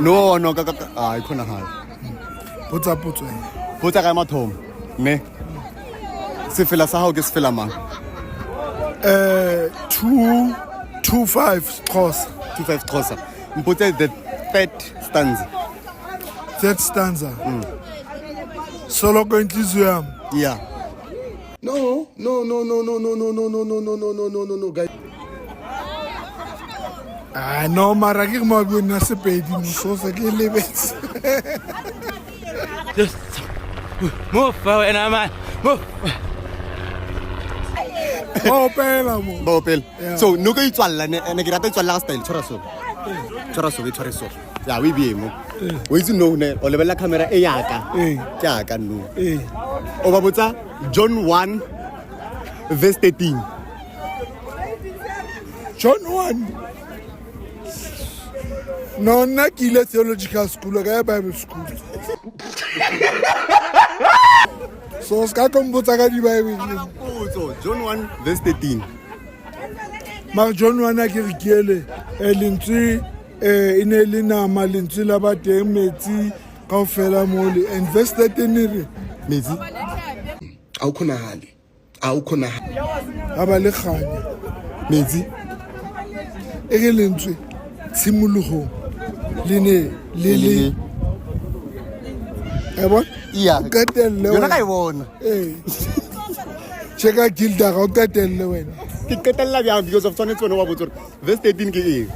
No, I couldn't have. Botsa potso ena. Botsa ka mathomo. Ne. Se fela sa hao ke se fela mang? 225 Xhosa. 25 Xhosa. Mpotse the third stanza. Third stanza. Soloko inhliziyo yami. Yeah. No, guys. Ah no, mara ke mo go nna sepedi mo so se ke lebetse. Just move forward, man. Move. Oh, pela mo. Bopel. Yeah. So no go itswalla ne ke rata itswalla ka style tshwara so. Tshwara so. Ya we be mo. O itse no ne o lebella camera e yaka. Ke yaka no. O ba botsa John 1 verse 13. John 1. No, nna ke ile theological school ka ya Bible school. So ska kombotsa ka di Bible. So John 1 verse 13. Mar John 1 a ke re kiele lentswe ine le nama lentswe la ba teng metsi kaofela mole and verse 13 re Metsi. Awukhonahali. aba le khanya Metsi. e ke lentswe tshimologo le eba Yeah. katelle Yona ka e bona. cheka gilda ga o katelle wena Ke qetella bjang because of tshwanetse wena wa botsa gore verse 13 ke eng?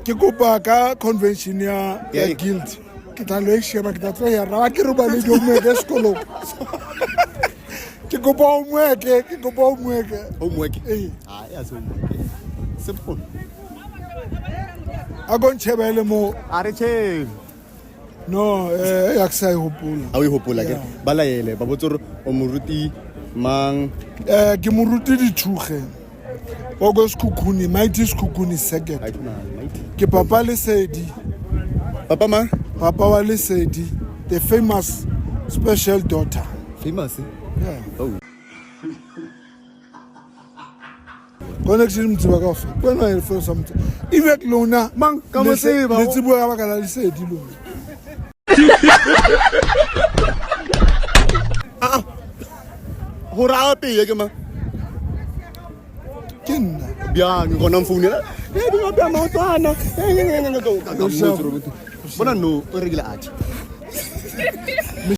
ke kopa ka convention ya Yeah. guild ke tla lo e sheba ke tla tlo ya ra ke re ba le jo mo ke sekolo ke kopa o mweke Homework. Ah, ya so homework. Simple. a go ntshebele mo Are che. no ya ke sa e hopola A o e hopola ke ba laele ba botsa gore o moruti mang ke moruti dithuge o go sekhukhuni mighty sekhukhuni second ke papa Lesedi Papa mang? papa wa Lesedi the famous special daughter Famous. yeah. Oh. Connection mtsiba ka fa bona e for something even lona Mang, ka mo tseba, le tsibo ka baka la Lesedi lona Hore a peye ke mang? ke nna Bjang gona mfounela. Di ngapya maotwana. Bona no o regile ati.